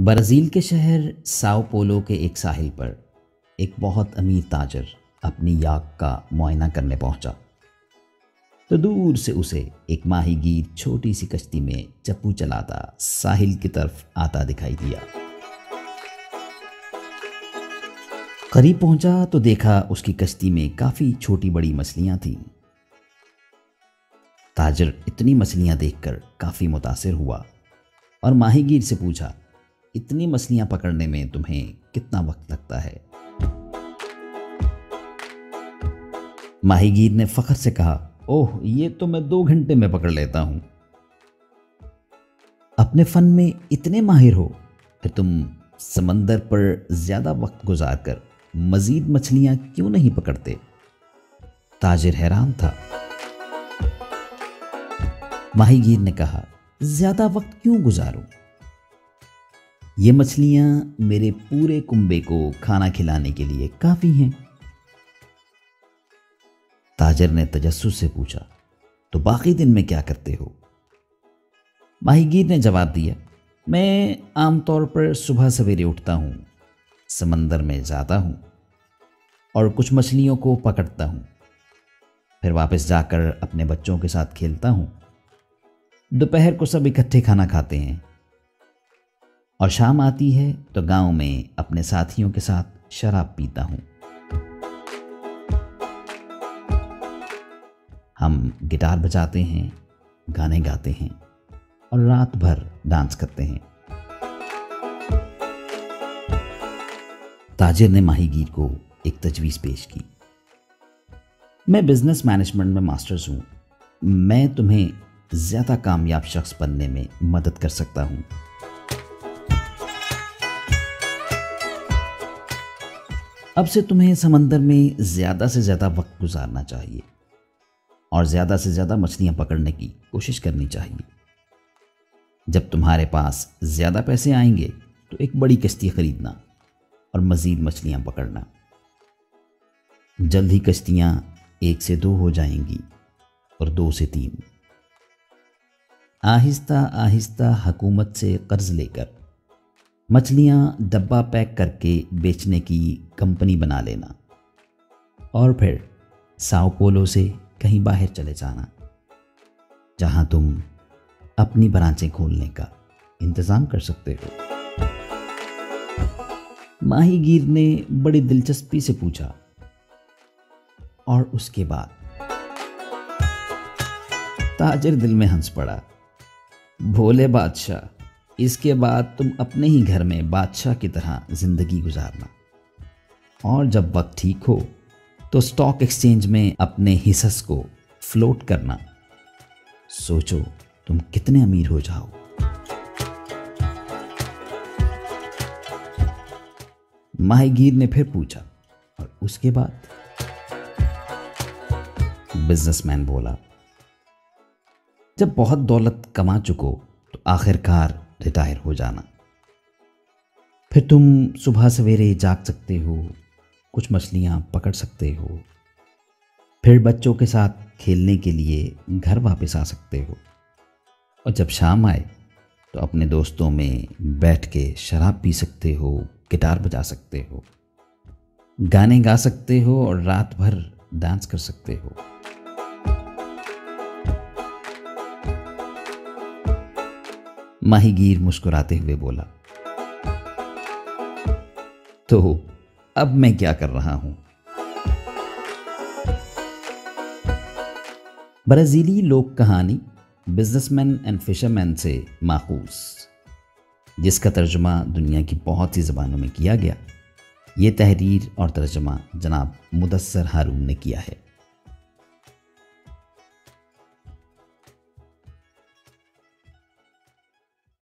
Brazil के शहर Sao Paulo के एक साहिल पर एक बहुत अमीर ताजर अपनी याक का मुआयना करने पहुंचा तो दूर से उसे एक माहीगीर छोटी सी कश्ती में चप्पू चलाता साहिल की तरफ आता दिखाई दिया। करीब पहुंचा तो देखा उसकी कश्ती में काफी छोटी बड़ी मछलियां थीं। ताजर इतनी मछलियां देखकर काफी मुतासिर हुआ और माहीगीर से पूछा, इतनी मछलियां पकड़ने में तुम्हें कितना वक्त लगता है? माहीगीर ने फख्र से कहा, ओह, ये तो मैं 2 घंटे में पकड़ लेता हूं। अपने फन में इतने माहिर हो, फिर तुम समंदर पर ज्यादा वक्त गुजारकर मजीद मछलियां क्यों नहीं पकड़ते? ताजिर हैरान था। माहीगीर ने कहा, ज्यादा वक्त क्यों गुजारूं? ये मछलियां मेरे पूरे कुंबे को खाना खिलाने के लिए काफी हैं। ताजिर ने तजस्सुस से पूछा, तो बाकी दिन में क्या करते हो? माहीगीर ने जवाब दिया, मैं आमतौर पर सुबह सवेरे उठता हूं, समंदर में जाता हूं और कुछ मछलियों को पकड़ता हूं, फिर वापस जाकर अपने बच्चों के साथ खेलता हूं। दोपहर को सब इकट्ठे खाना खाते हैं और शाम आती है तो गांव में अपने साथियों के साथ शराब पीता हूं। हम गिटार बजाते हैं, गाने गाते हैं और रात भर डांस करते हैं। ताजिर ने माहीगीर को एक तजवीज़ पेश की, मैं बिजनेस मैनेजमेंट में मास्टर्स हूं, मैं तुम्हें ज्यादा कामयाब शख्स बनने में मदद कर सकता हूं। अब से तुम्हें समंदर में ज्यादा से ज्यादा वक्त गुजारना चाहिए और ज्यादा से ज्यादा मछलियां पकड़ने की कोशिश करनी चाहिए। जब तुम्हारे पास ज्यादा पैसे आएंगे तो एक बड़ी कश्ती खरीदना और मजीद मछलियां पकड़ना। जल्द ही कश्तियां 1 से 2 हो जाएंगी और 2 से 3। आहिस्ता आहिस्ता हुकूमत से कर्ज लेकर मछलियां डब्बा पैक करके बेचने की कंपनी बना लेना और फिर साओ पोलो से कहीं बाहर चले जाना, जहां तुम अपनी ब्रांचें खोलने का इंतजाम कर सकते हो। माहीगीर ने बड़ी दिलचस्पी से पूछा, और उसके बाद? ताजिर दिल में हंस पड़ा, भोले बादशाह, इसके बाद तुम अपने ही घर में बादशाह की तरह जिंदगी गुजारना और जब वक्त ठीक हो तो स्टॉक एक्सचेंज में अपने हिस्स को फ्लोट करना। सोचो तुम कितने अमीर हो जाओ। माहीगीर ने फिर पूछा, और उसके बाद? बिजनेसमैन बोला, जब बहुत दौलत कमा चुको तो आखिरकार रिटायर हो जाना। फिर तुम सुबह सवेरे जाग सकते हो, कुछ मछलियां पकड़ सकते हो, फिर बच्चों के साथ खेलने के लिए घर वापस आ सकते हो और जब शाम आए तो अपने दोस्तों में बैठ के शराब पी सकते हो, गिटार बजा सकते हो, गाने गा सकते हो और रात भर डांस कर सकते हो। माहीगीर मुस्कुराते हुए बोला, तो अब मैं क्या कर रहा हूं? ब्राजीली लोक कहानी बिजनेसमैन एंड फिशरमैन से माखूज, जिसका तर्जुमा दुनिया की बहुत सी ज़बानों में किया गया। ये तहरीर और तर्जुमा जनाब मुदस्सर हारून ने किया है।